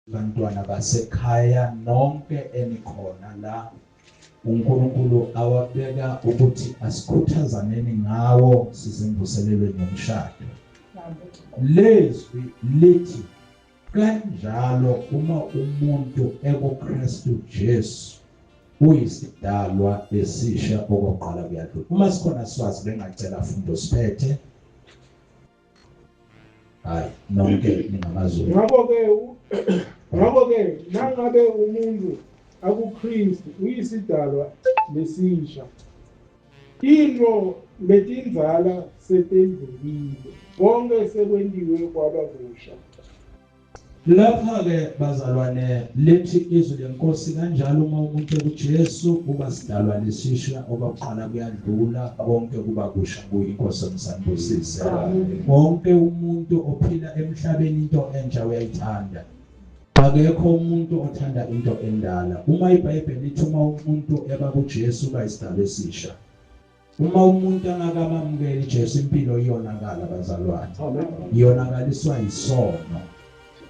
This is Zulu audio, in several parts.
bantwana basekhaya nonke enikhona la uNkulunkulu awabeka ukuthi asikhuthazaneni ngawo sizimvuselelwe nomshado. Lezwi lithi kanjalo uma umuntu ekuKristu Jesu uyisidalwa esisha okokuqala kuyadlula. Uma sikhona siwazi bengacela fundo siphethe. Hayi nonke ningamazulu. Ngakho-ke nangabe umuntu akuKristu uyisidalwa lesisha, into letinzala setendlulile, konke sekwendiwe kwaba kusha. Lapha-ke bazalwane lithi izwi lenkosi kanjalo uma umuntu ekuJesu uba sidalwa lesisha okokuqala kuyadlula konke kuba kusha kuye. Inkosi emsandusise. Wonke umuntu ophila emhlabeni into entsha uyayithanda. Akekho umuntu othanda into endala. Uma iBhayibheli lithi uma umuntu eba kuJesu uba isidalwa esisha, uma umuntu angakamamukeli Jesu impilo iyonakala bazalwane. Iyonakaliswa isono.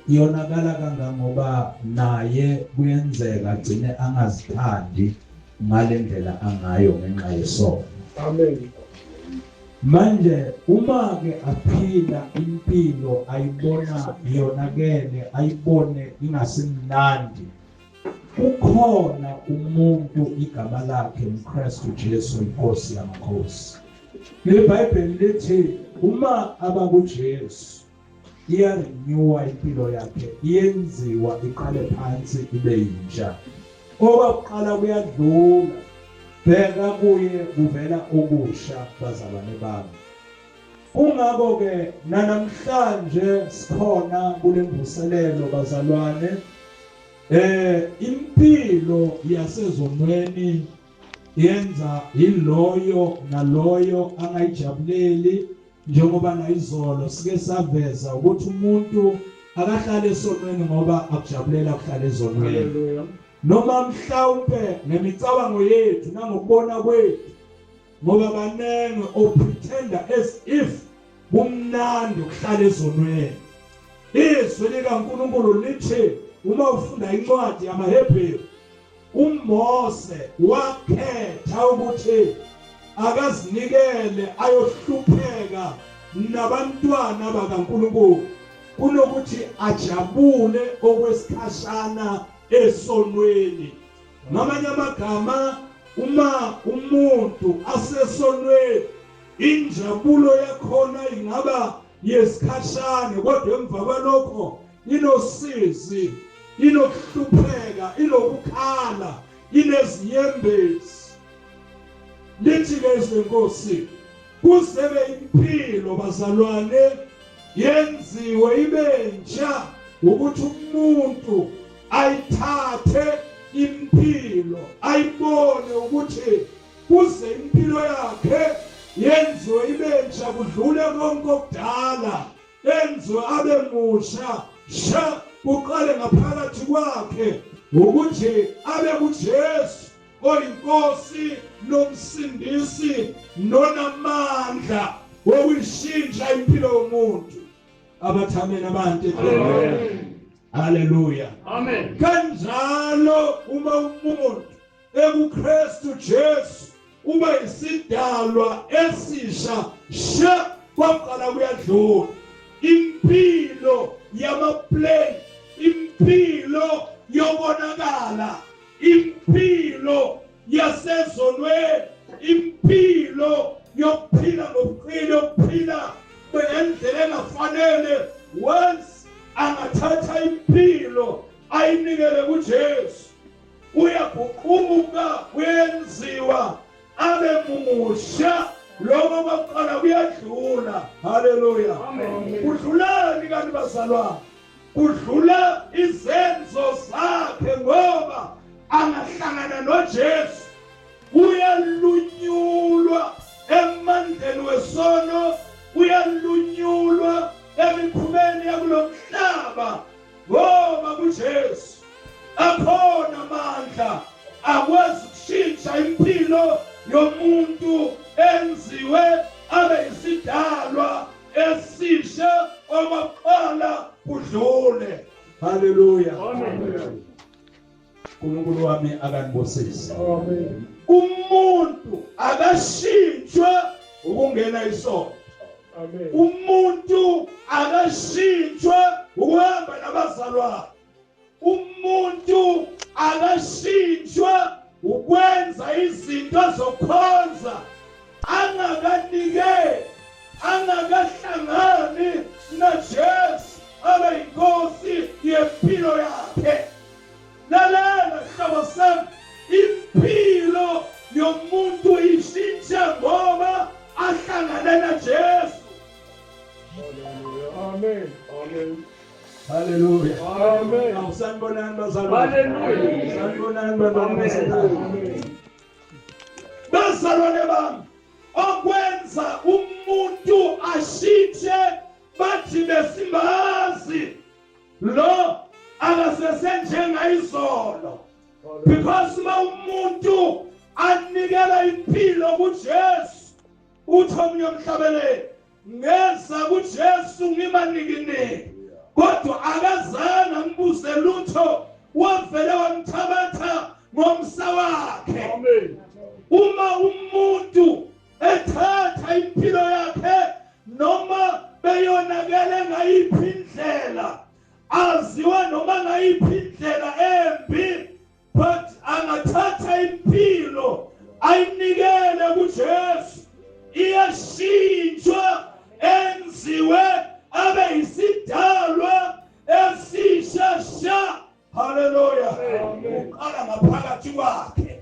Iyonakala kangangoba naye kuyenzeka agcine angazithandi ngale ndlela angayo ngenxa yesono. Amen. Manje uma ke aphila impilo ayibona iyonakele, ayibone ingasimnandi, ukhona umuntu igama lakhe uKristu Jesu inkosi yamakhosi. IBhayibheli lithi uma abakuJesu iyarenewa impilo yakhe, iyenziwa iqale phansi ibe yintsha. Okokuqala kuyadlula, bheka kuye kuvela okusha bazalwane bami. Kungakho-ke namhlanje sikhona kule mvuselelo bazalwane, impilo yasezonweni yenza iloyo naloyo angayijabuleli. Njengoba nayizolo sike saveza ukuthi umuntu akahlale esonweni ngoba akujabulela ukuhlala ezonweni. Noma mhlawumbe ngemicabango yethu nangokubona kwethu, ngoba banenge opretenda as if kumnandi ukuhlala ezonweni. Izwi likaNkulunkulu lithi uma ufunda incwadi yamaHebheru, uMose wakhetha ukuthi akazinikele ayohlupheka nabantwana bakaNkulunkulu kunokuthi ajabule okwesikhashana esonweni. Ngamanye amagama, uma umuntu asesonweni injabulo yakhona ingaba yesikhashana, kodwa emva kwalokho inosizi, inokuhlupheka, inokukhala, ineziyembezi. Lithi-ke izinkosi kusebe impilo bazalwane yenziwe ibe ntsha ukuthi umuntu ayithathe impilo, ayibone ukuthi kuze impilo yakhe yenziwe ibe ntsha kudlule konke okudala, enziwe abe musha sha kuqale ngaphakathi kwakhe ukuthi abe kuJesu oyinkosi nomsindisi nonamandla wokuyishintsha impilo yomuntu. Abathameni abantu. Amen. Haleluya. Amen. Kanjalo uma umuntu ekuKristu Jesu uba isidalwa esisha sha kwaqala kuyadlula. Impilo yamaplane, impilo yobonakala, impilo yasezonweni, impilo yokuphila ngokuqina, yokuphila ngendlela engafanele. Once angathatha impilo ayinikele kuJesu, uyaguquka, uyenziwa abe musha. Lokho kwaqala kuyadlula. Haleluya. Kudlulani kanti bazalwane? Kudlula izenzo zakhe ngoba angahlangana noJesu uyalunyulwa emandleni wesono, uyalunyulwa emikhubeni yakulo mhlaba ngoba kuJesu akhona amandla akwazi ukushintsha impilo yomuntu, enziwe abe isidalwa esisha okwaqala kudlule. Haleluya. Amen. uNkulunkulu wami akanibusise. Amen. Umuntu akashintshwa ukungena isono. Amen. Umuntu akashintshwa ukuhamba nabazalwane. Umuntu akashintshwa ukwenza izinto zokukhonza angakahlangani naJesu abe inkosi yempilo yakhe. Lalela hlobo sami, impilo yomuntu ishintsha ngoba ahlangana naJesu. Amen. Amen. Haleluya. Amen. Awusanibonani bazalwane? Hallelujah. Sanibonani bazalwane? Amen. Bazalwane bami, okwenza umuntu ashintshe bathi besimbazi lo akasesenjengayizolo. Because ma umuntu anikela impilo kuJesu, uthi omnye umhlabeleli ngeza kuJesu ngimanikini, kodwa akazange ngibuze lutho, wavele wamthabatha ngomsa wakhe. Amen. Uma umuntu ethatha impilo yakhe noma beyonakele ngayiphi indlela, aziwa noma ngayiphi indlela embi, but angathatha impilo ayinikele kuJesu, iyashintshwa enziwe abe isidalwa esisha sha. Haleluya. Uqala ngaphakathi kwakhe.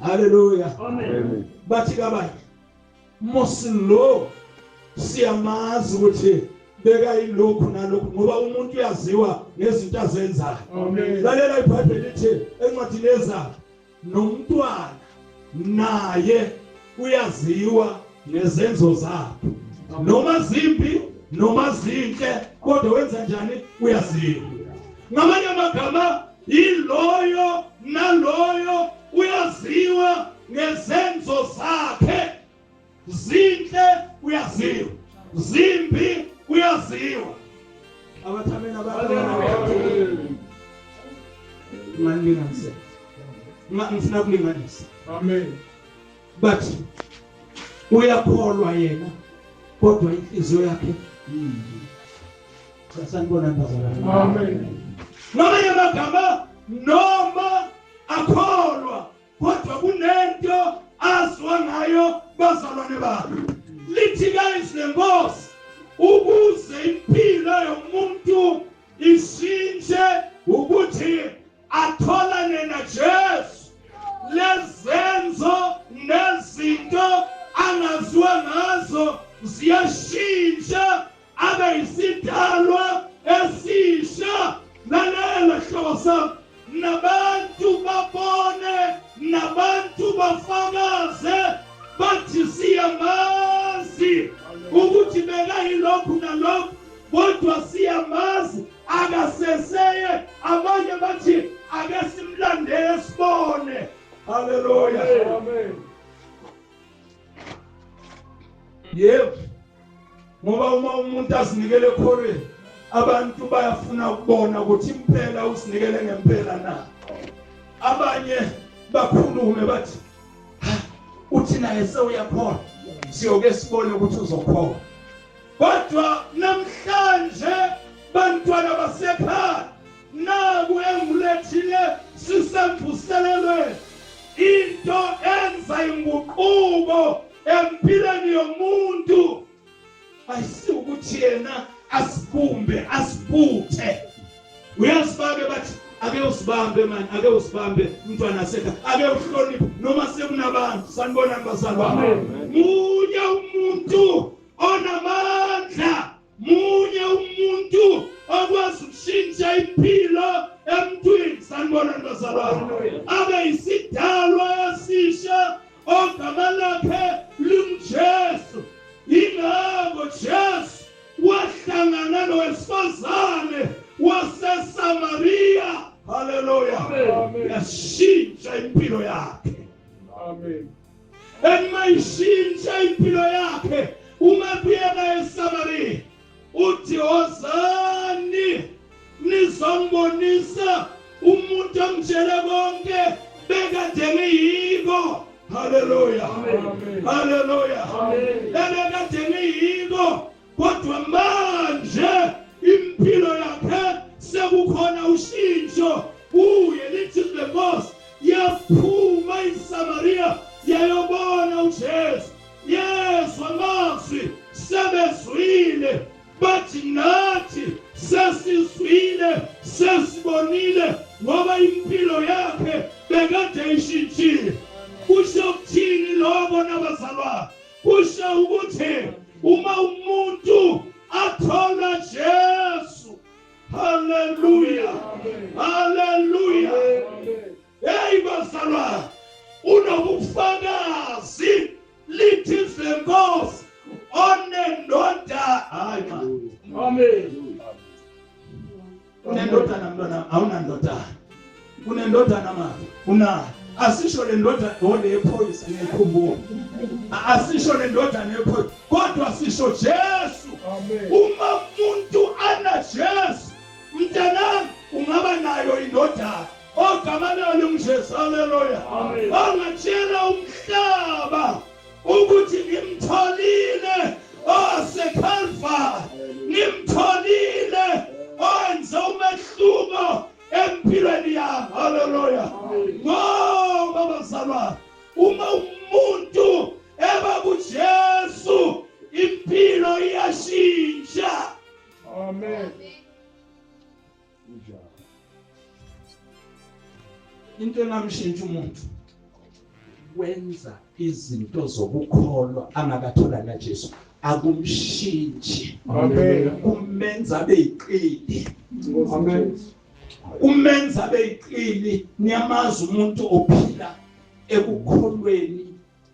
Haleluya. Amen. Bathi kabanye mosilo siyamazi ukuthi beka ilokhu nalokhu ngoba umuntu uyaziwa ngezinto azenzayo. Amen. Lalela iBhayibheli lithi encwadini yeZakhe, nomntwana naye uyaziwa ngezenzo zakhe, noma zimbi noma zinhle, kodwa wenza njani uyaziwa. Ngamanye amagama, iloyo naloyo uyaziwa ngezenzo zakhe. Zinhle uyaziwa, zimbi uyaziwa. Abathameni Amen. Manginganise. Ngifuna ukulinganisa. Amen. But uyakholwa yena kodwa inhliziyo yakhe sanibona bazalwane. Amen. Ngamanye amagama, noma akholwa kodwa kunento azwa ngayo bazalwane bakhe. Lithi guys lenkosi ukuze impilo yomuntu ishintshe ukuthi atholane naJesu, lezenzo nezinto angazwa ngazo ziyashintsha abe isidalwa esisha. Lalela hlobo sami, nabantu babone, nabantu bafakaze bathi siyamazi ukuthi beka yilokhu nalokhu, kodwa siyamazi akaseseye. Abanye bathi ake simlandele sibone. Haleluya. Amen. Yebo, ngoba uma umuntu azinikele ekhoreni, abantu bayafuna ukubona ukuthi impela usinikele ngempela na. Abanye bakhulume bathi uthi naye sewuyakholwa, siyoke sibone ukuthi uzokholwa. Kodwa namhlanje bantwana basekhaya, naku engulethile sisemvuselelweni, into enza inguquko empilweni yomuntu ayisi ukuthi yena asibumbe asibuthe. Uyasibambe bathi ake usibambe man, ake usibambe mntwana sekhaya, ake uhloniphe noma sekunabantu. Sanibonani bazalwane? Munye umuntu onamandla, munye umuntu okwazi ukushintsha impilo emntwini. Sanibonani bazalwane? Abe isidalwa esisha ogama lakhe linguJesu. Ingakho Jesu wahlangana nowesifazane waseSamaria. Haleluya. Yashintsha impilo yakhe. Amen. Emayishintsha impilo yakhe, uma buyela eSamaria uthi ozani wangibonisa umuntu amtshele konke bekade ngiyiko. Haleluya. Haleluya. Bekade ngiyiko kodwa manje impilo yakhe sekukhona ushintsho. Uye lithi the boss yaphuma iSamaria yayobona uJesu. Yesu amazwi sebezwile bathi nathi sesizwile sesibonile ngoba impilo yakhe bekade ishintshile. Kusho ukuthini lokho nabazalwane? Kusho ukuthi uma umuntu athola Jesu, haleluya, haleluya, hey bazalwane, unobufakazi lithi iNkosi onendoda. Hayi man, amen. Unendodana mntwana, awunandodana. Unendodana mama, una asisho le ndodana ole ephoyisa ngekhumbula. Asisho le ndodana ephoyisa kodwa sisho Jesu. Amen. Uma umuntu ana Jesu, mntana ungaba nayo indodana. Ogama layo nguJesu. Haleluya. Angatshela umhlaba ukuthi ngimtholile oseKalvari, ngimtholile owenze umehluko empilweni yami. Haleluya. Ngoba bazalwane, uma umuntu eba kuJesu impilo iyashintsha. Amen. Into engamshintsha umuntu wenza izinto zokukholwa angakathola naJesu akumshintshi. Amen. Kumenza beyiqili. Amen. Kumenza beyiqili. Niyamazi umuntu ophila ekukholweni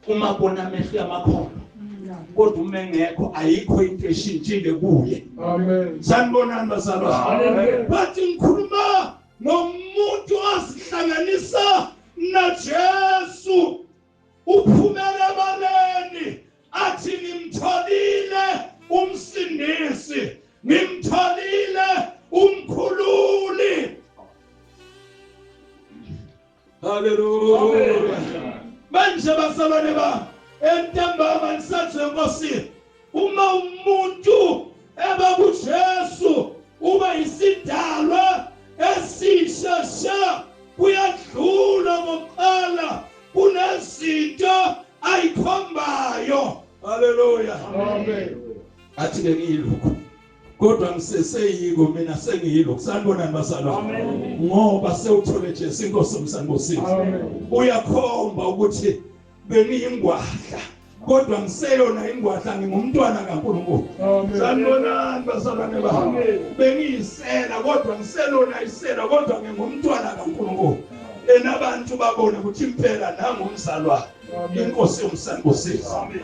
uma bona amehlo amakhono kodwa uma engekho ayikho into eshintshile kuye. Amen. Sanibonani bazalwane? Bathi ngikhuluma nomuntu osihlanganisa naJesu uphumele ebaleni athi ngimtholile umsindisi, ngimtholile umkhululi. Haleluya. Manje bazalwane ba entambama nisathi Nkosi, uma umuntu eba kuJesu uba isidalwa esishasha kuyadlula ngokuqala kunezinto ayikhombayo. Haleluya. Amen. Athi ke ngiyilokho kodwa ngiseseyiko mina sengiyilokho. Sanibonani bazalwane? Ngoba sewuthole Jesu inkosi umsanibosisi. Uyakhomba ukuthi bengiyingwadla kodwa ngiseyona ingwadla, ngingumntwana kaNkulunkulu. Sanibonani bazalwane bami? Bengiyisela kodwa ngiselona isela kodwa ngingumntwana kaNkulunkulu. Enabantu babone ukuthi impela nangumzalwane. Inkosi umsanibosisi. Amen.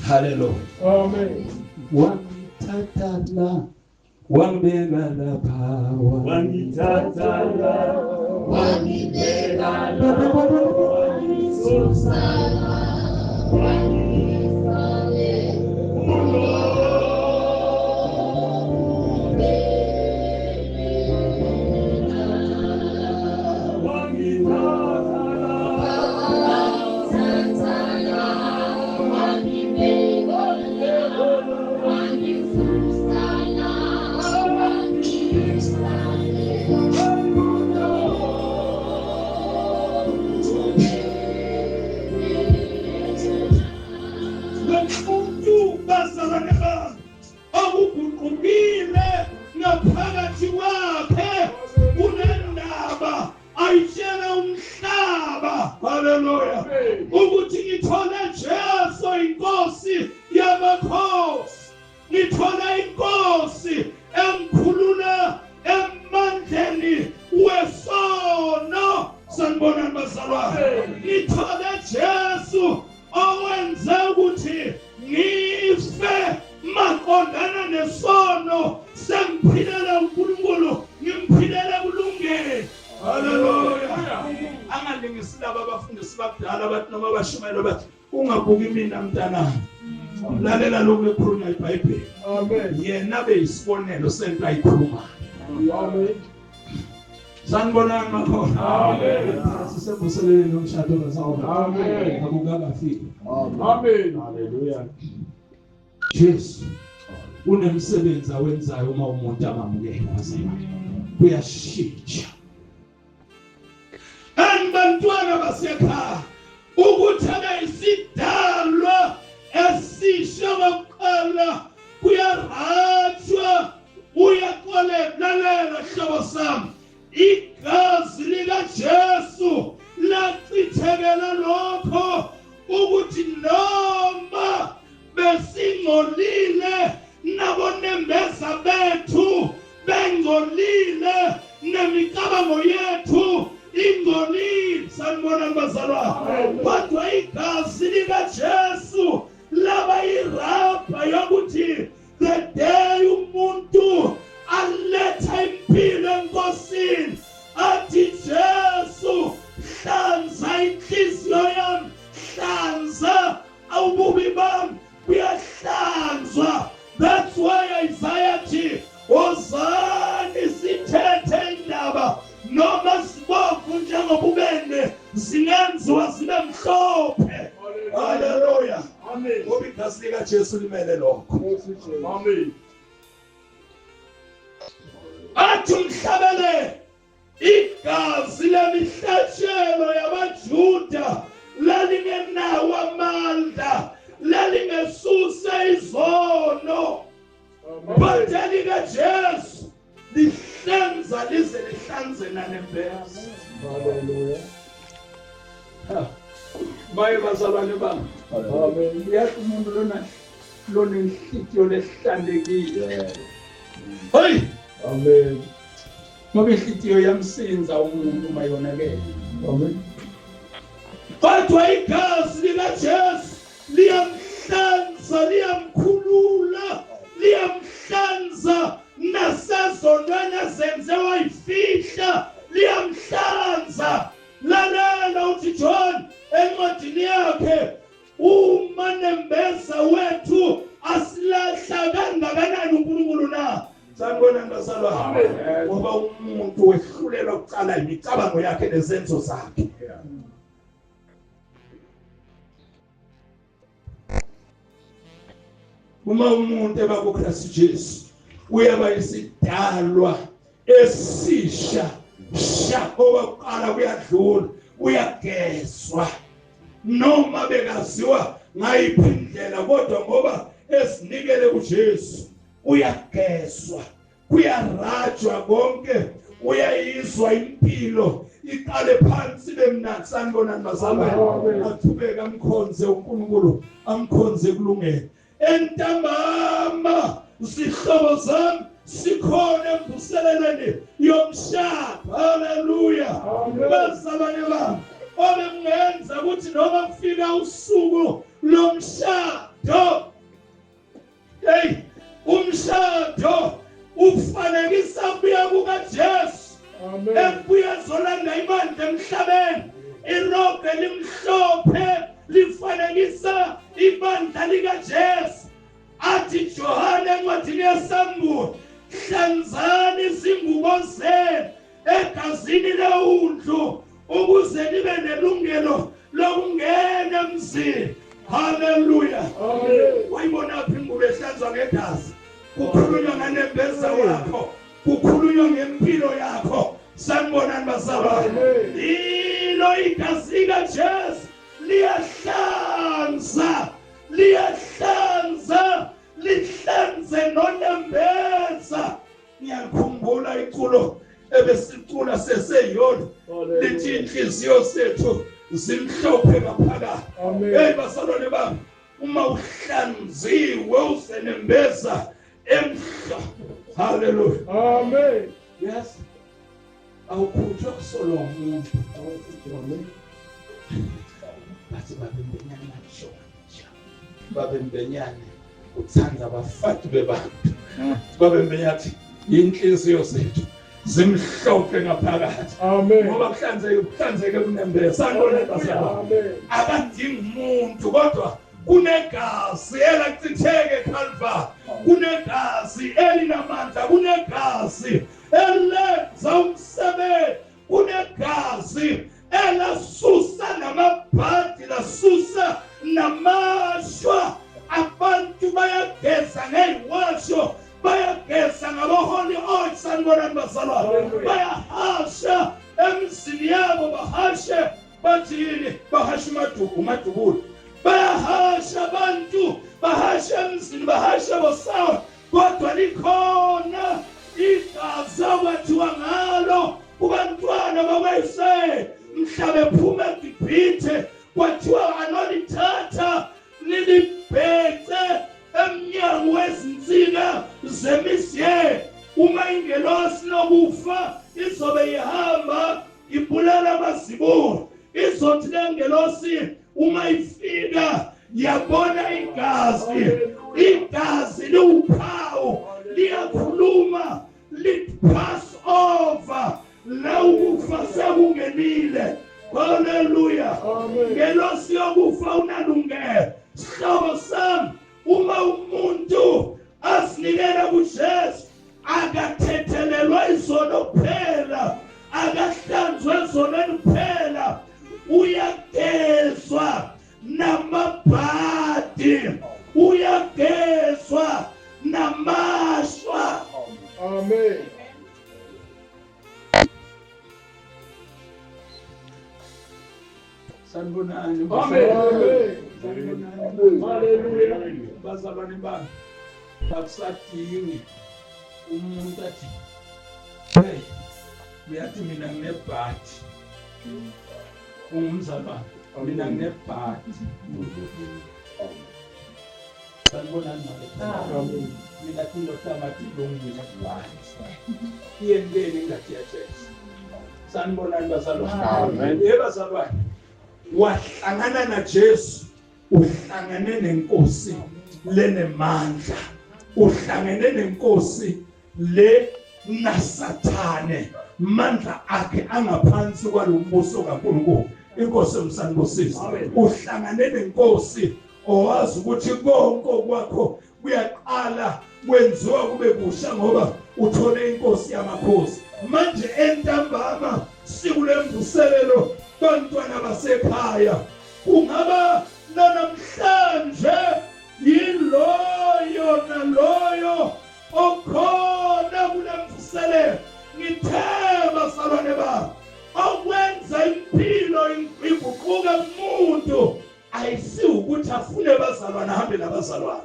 Haleluya. Amen. Wangithatha wangibeka lapha, wangithatha wangibeka lapha, wangisusa wangifale ngaphakathi wakhe unendaba ayitshela umhlaba. Haleluya. Ukuthi ngithole Jesu inkosi yamakhosi, ngithole inkosi emkhulula emandleni wesono. Sanibonani bazalwane? Ngithole Jesu owenze ukuthi ngife maqondana nesono, sengiphilela uNkulunkulu, ngimphilela kulungile. Haleluya. Angalingisi laba abafundisi bakudala bathi noma bashumayela bathi ungabuki mina mntanami, lalela lokho ekhulunywa iBhayibheli. Amen. Yena beyisibonelo sento ayikhulumayo. Amen. Sanibonani makhona. Amen. Sisemvuseleleni nomshado kaZawuba. Amen. Akukakafiki. Amen. Hallelujah. Jesu unemsebenzi awenzayo uma umuntu amamukela wazalwane. Kuyashintsha. Bantwana basekhaya ukuthi abe isidalwa esisha kokuqala kuyarhatshwa uyakolelela hlobo sami igazi lika Jesu lachithekela lokho ukuthi noma besingolile nabonembeza bethu bengolile nemicabango yethu ingolile. Sanibona bazalwane, kodwa igazi lika Jesu laba irabha yokuthi the day umuntu aletha impilo enkosini athi Jesu hlanza inhliziyo yami, hlanza ububi bami buyahlanzwa. That's why Isaiah athi wozani sithethe indaba noma sibovu njengobubende zingenziwa zibe mhlophe. Hallelujah. Amen. Ngoba igazi lika Jesu limele lokho. Amen. Athi umhlabele igazi lemihlatshelo yabaJuda lalingenawo amandla, lalingesusa izono, but lika Jesu lihlanza lize lihlanze nanembeza. Hallelujah. Baye bazalwane bami, Amen. uyathi umuntu lona inhlitiyo lehlanekile. Yeah. Hey, Amen. ngoba inhlitiyo yamsinza umuntu uma yonakele. Amen. Kodwa igazi lika Jesu liyamhlanza, liyamkhulula, liyamhlanza nasezonweni ezenze wayifihla, liyamhlanza. Lalela uthi John encwadini yakhe, uma nembeza wethu asilahla kangakanani uNkulunkulu na. Sanibona bazalwane, ngoba umuntu wehlulelwa ukucala imicabango yakhe nezenzo zakhe. Uma umuntu eba kuKristu Jesu uyaba isidalwa esisha, okokuqala kuyadlula, uyagezwa. Noma bekaziwa ngayiphi indlela, kodwa ngoba esinikele kuJesu uyagezwa, kuyarajwa konke, uyayizwa impilo iqale phansi bemnandi. Sanibonani bazalwane, athubeka amkhonze uNkulunkulu, amkhonze kulungele. Entambama sihlobo zami sikhona emvuseleleni yomshado. Hallelujah. Bazalwane bami, obengenza ukuthi noma kufika usuku lomshado, hey, umshado ufanekisa kuya kukaJesu. Amen. Ebuya zolanda imandla emhlabeni, irobhe limhlophe lifanekisa ibandla likaJesu. Athi Johana encwadini yeSambulo, hlanzani izingubo zenu egazini leundlu ukuze libe nelungelo lokungena emzini. Hallelujah. Amen. Wayibona phi ingubo ehlanzwa ngegazi? Kukhulunywa nganembeza wakho, kukhulunywa ngempilo yakho. Sanibonani bazalwane, ilo igazi likaJesu liyahlanza, liyahlanza, lihlanze nonembeza. Ngiyakhumbula iculo ebesicula seseyona lithi inhliziyo zethu zimhlophe ngaphakathi. Amen. Hey bazalwane bami, uma uhlanziwe usenembeza emhlophe. Hallelujah. Amen. Yes. Awukhutshwa kusolwa umuntu. Amen. Bathi babembenyane ngisho. Babembenyane uthanda abafati bebantu. Babembenyathi inhliziyo zethu zimhlophe ngaphakathi. Amen. Ngoba kuhlanzeke kunembeza. Sanibona bazalwane. Amen. Akadingi umuntu, kodwa kunegazi elachitheke eCalvary, kunegazi elinamandla, kunegazi elenza umsebenzi. bazalwane. Bayahasha emzini yabo, bahashe bathini, bahashe umadubulo. Bayahasha abantu, bahashe emzini, bahashe bosawa. Kodwa likhona igazi akwathiwa ngalo kubantwana bakwayise mhla bephuma eGibhithe, kwathiwa anolithatha lilibhece emnyango wezinsika zemisye. Uma ingelosi lokufa izobe ihamba ibulala amazibulu, izothi le ngelosi uma ifika yabona igazi liwuphawu, liyakhuluma, lipass over, la ukufa sekungenile. Hallelujah. Ngelosi yokufa unalungelo. Sihlobo sami, uma umuntu asinikela kuJesu, akathethelelwa izono kuphela, akahlanzwe ezonweni kuphela, uyagezwa namabhadi, uyagezwa namashwa. Amen. Sanibonani. Amen. Hallelujah. Bazalwane bami, akusadingi umuntu athi, hey, uyathi mina nginebhadi. Ungumzalwane, mina nginebhadi. Sanibonani manje. Mina kundothamathi longile bhadi. Iyenteni ngathi yaJesu. Sanibonani bazalwane. Amen. Bazalwane, wahlangana naJesu, uhlangane nenkosi lenemandla, uhlangene nenkosi le naSathane, mandla akhe angaphansi kwalombuso kaNkulunkulu. Inkosi emsanibusisi, uhlangane nenkosi owazi ukuthi konke kwakho kuyaqala kwenziwa kube kusha ngoba uthole inkosi yamakhosi. Manje entambama sikulemvuselelo bantwana basekhaya, kungaba namhlanje yiloyo naloyo okhona kulemvuselelo. Ngithe bazalwane bami, okwenza impilo iguquke kumuntu ayisi ukuthi afune bazalwane ahambe nabazalwane,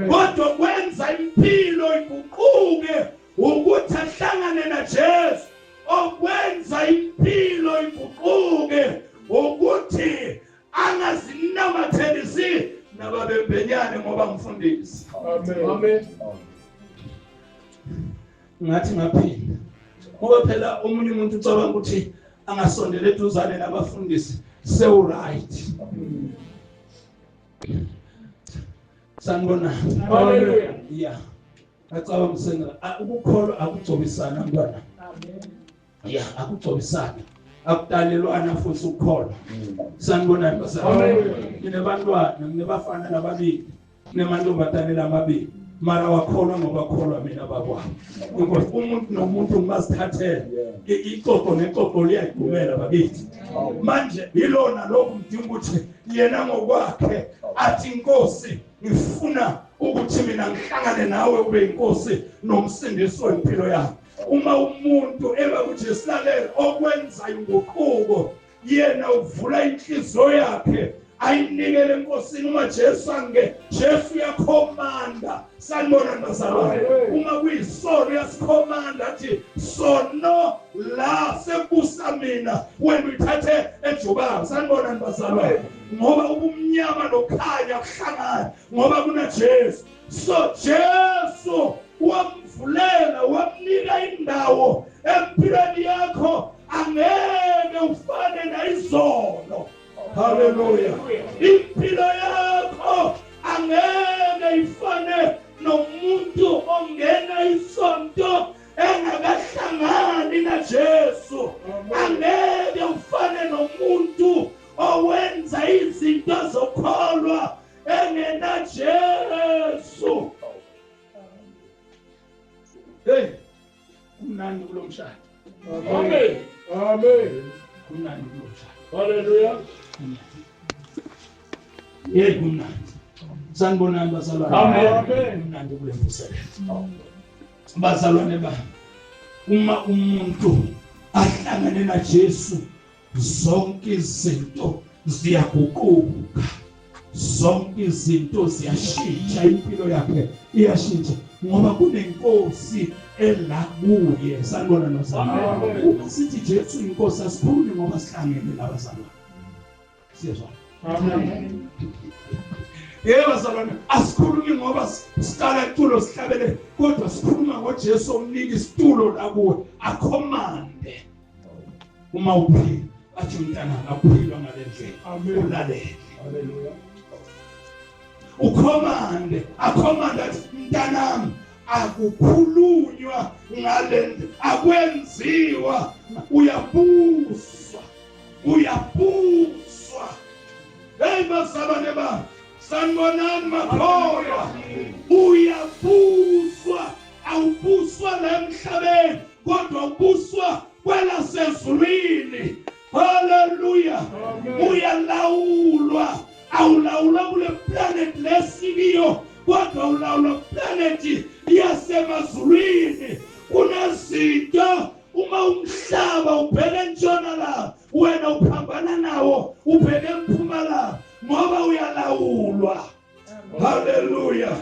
kodwa kwenza impilo iguquke ukuthi ahlangane naJesu. Okwenza impilo iguquke ukuthi angazinamatheli nababembenyane ngoba ngifundisi. Amen. Ngathi ngaphinda ngoba phela omunye umuntu ucabanga ukuthi angasondela eduzane nabafundisi sewu right. Sanibona. Hallelujah. Yeah. Acabanga senga ukukholwa akugcobisana mntwana. Yeah, akugcobisana. Akudalelwana futhi ukukholwa. Sanibona bazalwane. Nginebantwana, nginebafana lababili, nemantombazane lamabili. Mara wakholwa ngoba kholwa mina bakwami. Inkosi umuntu nomuntu ngasithathela. Ixoxo nexoxo liyayigumela bakithi. Manje ilona lokhu mdinga ukuthi yena ngokwakhe athi inkosi ngifuna ukuthi mina ngihlangane nawe ube inkosi nomsindisi wempilo yakho. Uma umuntu ebakuthi esilalele okwenza inguquko, yena uvula inhliziyo yakhe ayinikele enkosini. Uma Jesu Jesu uyakhomanda. Sanibona bazalwane, uma kuyisono uyasikhomanda athi sono la sebusa mina wena uyithathe ejubane. Sanibona bazalwane, ngoba ubumnyama nokhanya kuhlangana ngoba kuna Jesu. So Jesu wamvulela, wamnika indawo empilweni yakho, angeke ufane nayizono. Hallelujah. Impilo yakho angeke ifane nomuntu ongena isonto engakahlangani naJesu. Angeke ufane nomuntu owenza izinto zokholwa engena Jesu. Hey, kumnandi kulo mshado. Amen. Amen. Kumnandi kulo mshado. Hallelujah. Yey kumnandi. Sanibonani bazalwane. Amen. Kumnandi kule mvuselelo. Bazalwane bami, uma umuntu ahlangane naJesu zonke izinto ziyaguquka, zonke izinto ziyashintsha, impilo yakhe iyashintsha ngoba kunenkosi elakuye. Sanibona nosana. Uma sithi Jesu inkosi asikhulumi ngoba sihlangene nabazalwane. Siyezwa? Amen. Yebo bazalwane, asikhulumi ngoba sihlala itulo sihlabele, kodwa sikhuluma ngoJesu omnika isitulo la kuwe, akhomande. Uma uphila athi mntana akuphilwa ngalendlela, ulalele. Hallelujah. Ukhomande, akhomanda athi mntanami akukhulunywa ngalendlela, akwenziwa, uyabuswa. Hey bazalwane bami, sanibonani makhoya, uyabuswa, awubuswa la emhlabeni kodwa ubuswa kwelasezulwini. Hallelujah. Uyalawulwa, awulawulwa kule planet lesikiyo kodwa ulawulwa planet yasemazulwini. Kunezinto uma umhlaba ubheke entshonalanga, wena uphambana nawo ubheke empumalanga ngoba uyalawulwa. Hallelujah.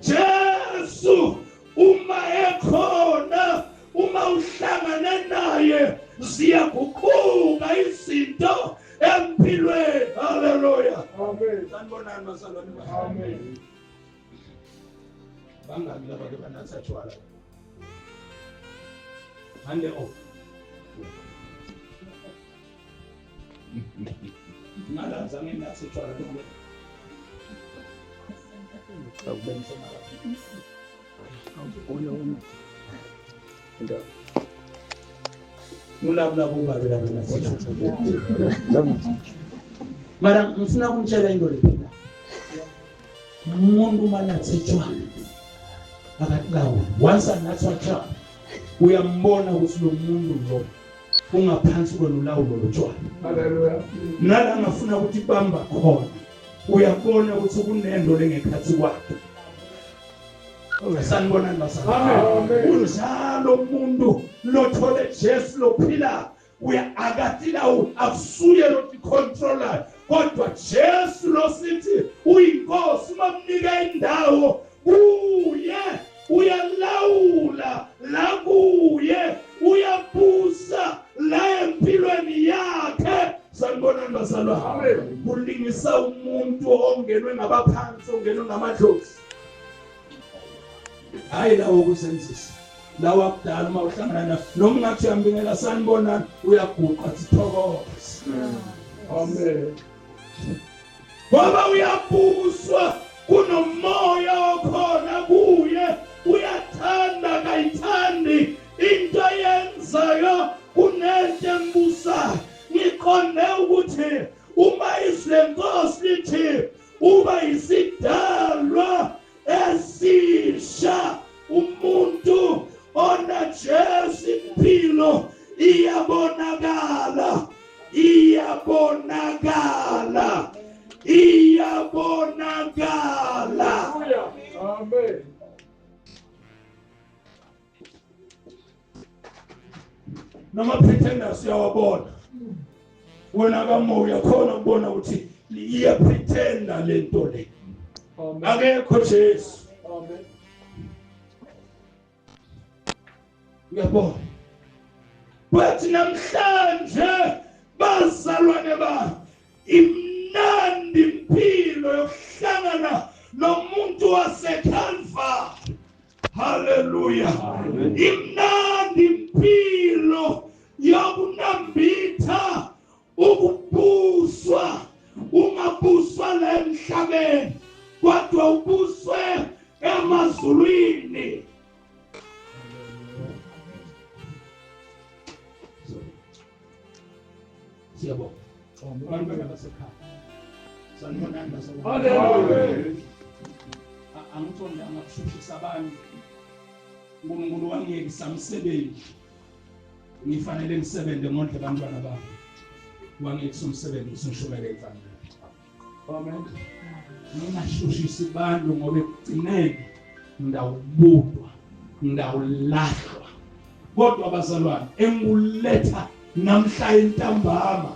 Jesu uma ekhona, uma uhlangane naye ziyaguquka izinto empilweni. Hallelujah. Amen. Sanibonani bazalwane bami. Amen. Bangaki laba ke banatha tshwala? Hande off. Ngala zange nathe tshwala lo. Awubenza mara. Awubona wona. Nda. Mulabula kubabe la nathe tshwala. Mara ngifuna ukumtshela into lephela. Umuntu manathe tshwala. Akatlawo. Once anathwa tshwala, uyambona ukuthi lo muntu lo ungaphansi kwelulawulo lotshwala. Hallelujah. Nala ngafuna ukuthi bamba khona, uyabona ukuthi kunendo lengekhathi kwakhe. Sanibonani basana. Amen. Unjalo umuntu lothole Jesu lophila, akatilawo akusuye lothi controller, kodwa Jesu losithi uyinkosi, umamnika indawo, uyalawula la kuye, uyabusa la empilweni yakhe. Sanibonani bazalwane. Kulingisa umuntu ongenwe ngabaphansi, ongenwe ngamadlozi. Hayi lawo kusenzisa. Lawa kudala uma uhlangana noma ngathi uyambingela sanibonani, uyaguqa sithokoze. Amen. Ngoba uyabuswa, kunomoya okhona kuye, uyathanda kayithandi into yenzayo, kunento embusayo. Ngiqonde ukuthi uma izenkosi lithi uba isidalwa esisha, umuntu ona Jesu impilo iyabonakala. Amen. Nama pretenders uyawabona. Wena kamoya khona ukubona ukuthi iya pretenda lento le. Amen. Akekho Jesu. Amen. Uyabona. Bathi namhlanje bazalwane bami, imnandi impilo yokuhlangana nomuntu waseKalvari. Hallelujah. Imnandi impilo yokunambitha ukubuswa, ungabuswa la emhlabeni kodwa ubuswe emazulwini. Siyabonga. Abantu basekhaya. Sanibonani bazalwane. Hallelujah. Angithonde angakushushisa abantu. uNkulunkulu wangiyekisa umsebenzi. Ngifanele ngisebenze ngondle abantwana bami. Wangiyekisa umsebenzi usishumele emfanele. Amen. Ngingashushisi abantu ngoba ekugcineni ndawubudwa, ndawulahlwa. kodwa bazalwane enguletha namhla entambama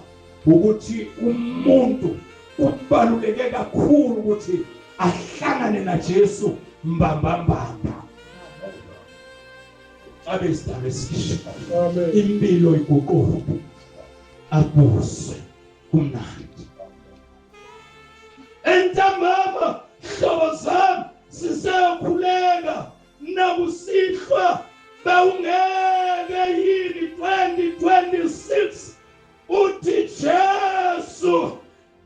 ukuthi umuntu kubaluleke kakhulu ukuthi ahlangane naJesu mbamba abe sidalwa esisha impilo iguquke abuswe kumnandi entambama hlobo zami sisekhuleka nakusihlwa bawungeke yini 2026 uthi Jesu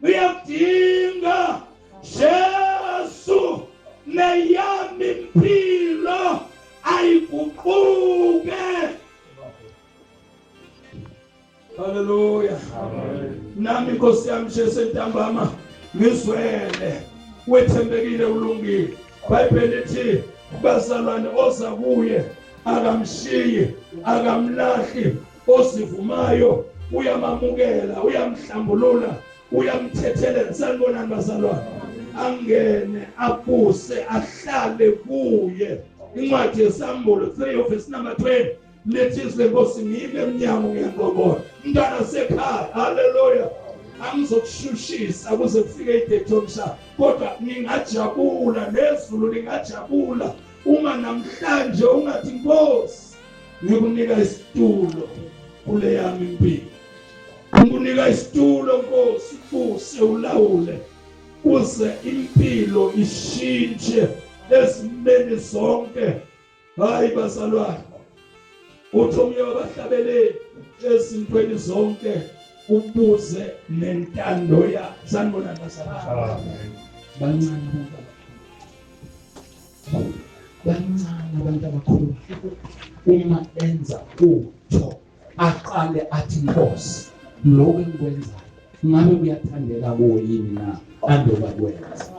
uyadinga Jesu neyami impilo ayiguquke. Hallelujah. Nami Nkosi yami Jesu entambama ngizwele wethembekile ulungile. Bible lithi bazalwane oza kuye akamshiyi akamlahli osivumayo uyamamukela uyamhlambulula uyamthethelela. Sanibonani bazalwane, angene abuse ahlale kuye. Incwadi yeSamuel 3 verse number 20 lithi izinkosi ngime emnyango ngiyanqobola mntwana sekhaya. Haleluya. Angizokushushisa kuze kufike idethi yomshado, kodwa ngingajabula nezulu lingajabula uma namhlanje ungathi Nkosi ngikunika isitulo kule yami impilo, ngikunika isitulo Nkosi kuse ulawule kuze impilo ishintshe esimeni zonke. Hayi bazalwane, uthi umye wabahlabeleli ezintweni zonke ubuze nentando yakhe. Sanibonani bazalwane, bancane abantu abakhulu uma enza utho aqale athi Nkosi lokho engikwenzayo ngabe kuyathandeka kuwe yini na andoba kwenza.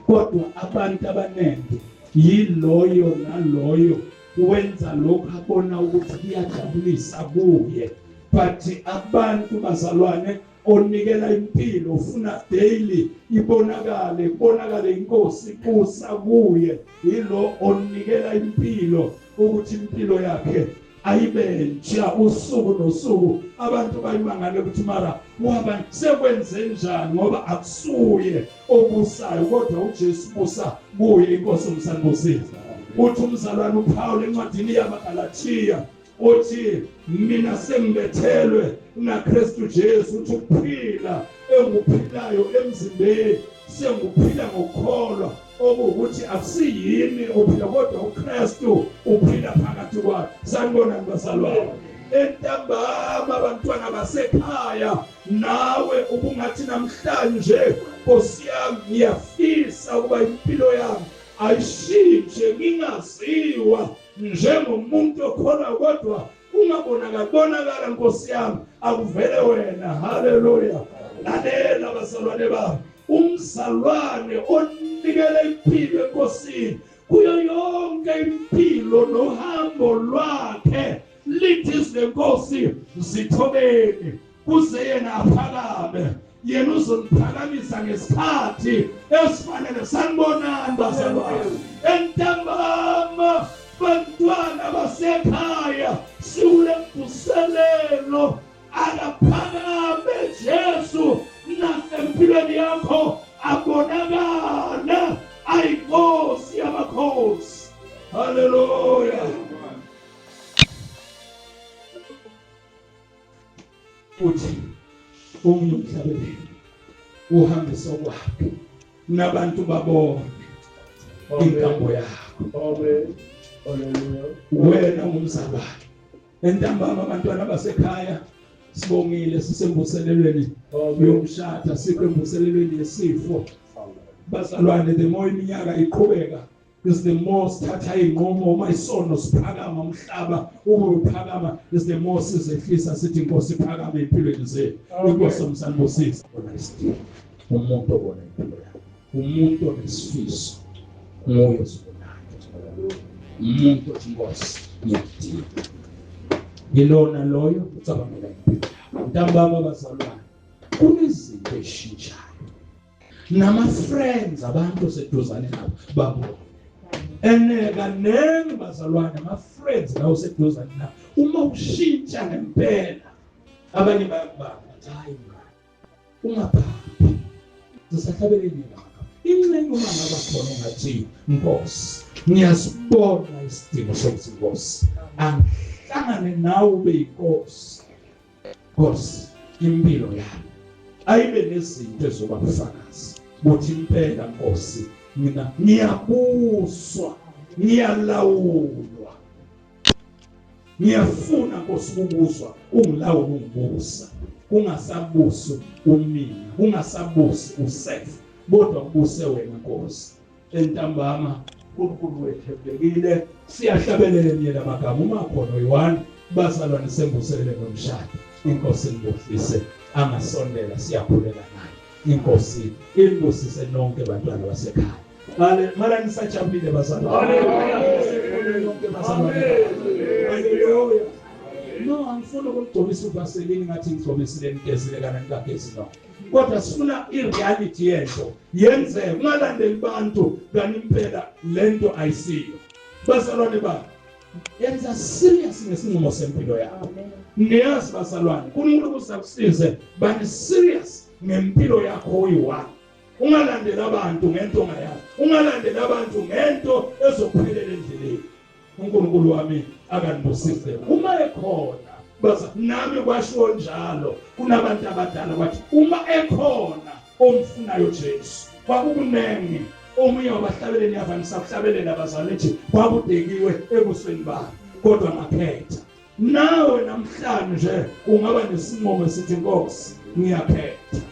Kodwa abantu abaningi yiloyo naloyo wenza lokho abona ukuthi kuyajabulisa kuye, but abantu bazalwane onikela impilo ufuna daily ibonakale Inkosi kusa kuye, yilo onikela impilo ukuthi impilo yakhe ayibentsha usuku nosuku. Abantu bayimangale ukuthi mara waba sekwenze njani ngoba akusuye obusayo kodwa uJesu busa kuye. Inkosi umsandosini uthi umzalwane uPaul encwadini yamaGalathiya uthi mina sengibethelwe naKristu Jesu, uthi ukuphila enguphilayo emzimbeni senguphila ngokukholwa okuwukuthi akusiyimi ophila kodwa uKristu uphila phakathi kwakhe. Sanibonani bazalwane, entambama abantwana basekhaya, nawe ubungathi namhlanje Nkosi yami ngiyafisa ukuba impilo yami ayishintshe ngingaziwa njengomuntu okholwa kodwa ungabonakala Nkosi yami akuvele wena. Haleluya. Lalela bazalwane bami, umzalwane onikele impilo eNkosini kuyo yonke impilo nohambo lwakhe lithi izinkosi zithobeni kuze yena aphakame. Yena uzoniphakamisa ngesikhathi esifanele. Sanibonani bazalwane, entambama bantwana basekhaya siwule mvuselelo akaphakame Jesu nasempilweni yakho abonakala ayinkosi yamakhosi. Haleluya. Uthi omunye umhlabeleli uhambisa kwakhe nabantu babone inkambo yakho. Haleluya. Wena umzalwane entambama abantwana basekhaya sibongile sisembuselelweni yomshado, sikho embuselelweni yesifo. Bazalwane, the more iminyaka iqhubeka is the more sithatha inqomo uma isono siphakama umhlaba uphakama is the more sizehlisa sithi Nkosi phakama empilweni zethu. Inkosi umsandosisi umuntu obona impilo yakhe, umuntu onesifiso nguye osibonayo, umuntu othi Nkosi ngiyadinga ngilona loyo ucabangela impilo. Ntambama bazalwane, kunezinto eshintshayo nama-friends abantu seduzane nabo babona eneka nengi bazalwane ama-friends lawo seduzane nabo uma ushintsha ngempela abanye bayakubamba hayi ungaphambi sisahlabeleni lapha ingxenye uma ngaba khona ngathi Nkosi ngiyasibona isidingo sokuthi Nkosi angihlangane nawe ube inkosi Nkosi impilo yami ayibe nezinto ezobafakazi ukuthi impela Nkosi mina ngiyabuswa ngiyalawulwa ngiyafuna Nkosi ukubuswa ungilawula ungibusa ungasabusi umina ungasabusi usefu kodwa ubuse wena Nkosi entambama uNkulunkulu wethu ebekile siyahlabelela emnyela amagama uma khona oyi1 bazalwane sembuselele nomshado inkosi inibusise angasondela siyakhuleka naye inkosi inibusise nonke abantwana basekhaya mala nisajabulile bazalwane haleluya no angifuni ukugcobisa uvaselini ngathi ngigcobisile ngigezile kana ngagezi no kodwa sifuna ireality yento yenzeke ungalandeli bantu kanti impela lento ayisiyo bazalwane ba yenza serious ngesinqumo sempilo yakho niyazi bazalwane uNkulunkulu uzakusize bani serious ngempilo yakho oyi1 ungalandeli abantu ngento ongayazi ungalandeli abantu ngento ezokuphelela endleleni uNkulunkulu wami akanibusise uma ekhona baza nami kwasho njalo kunabantu abadala bathi uma ekhona omfunayo Jesu kwakukunengi omunye wabahlabeleni yavanisa kuhlabelela abazalwane ethi kwakudekiwe ebusweni bakhe kodwa ngakhetha nawe namhlanje ungaba nesinqumo esithi Nkosi ngiyakhetha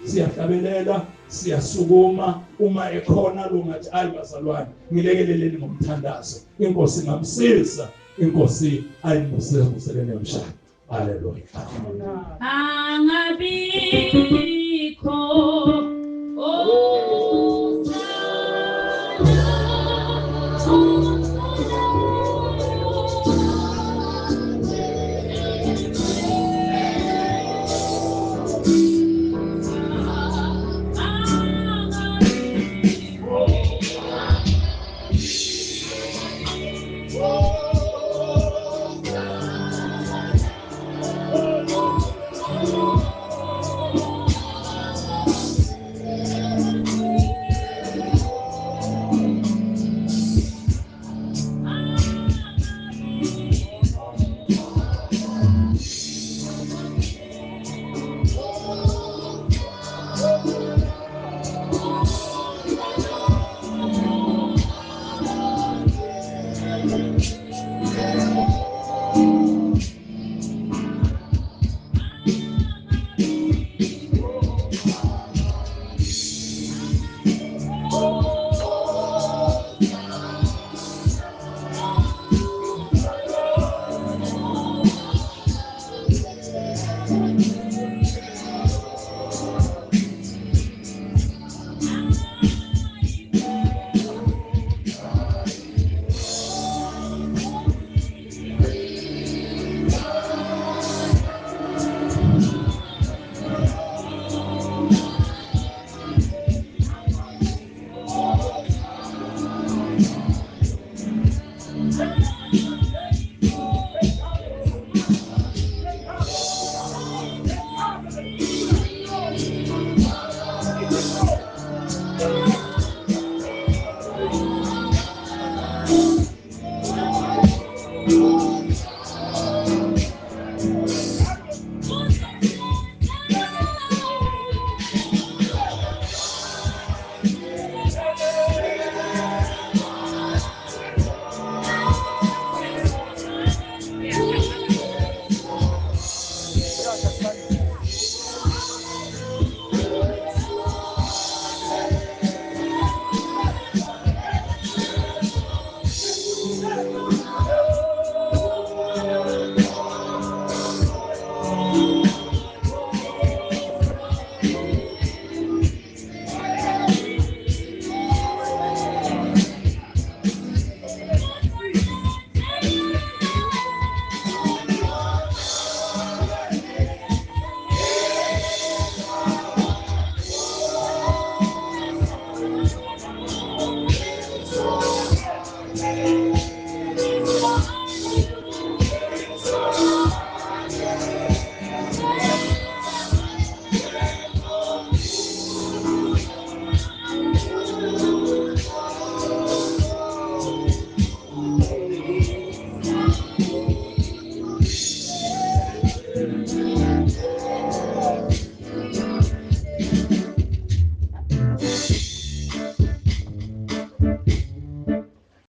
siyahlabelela siyasukuma uma ekhona lungathi ayi bazalwane ngilekeleleni ngomthandazo inkosi ngamsiza inkosi ayibusele umshado haleluya angabi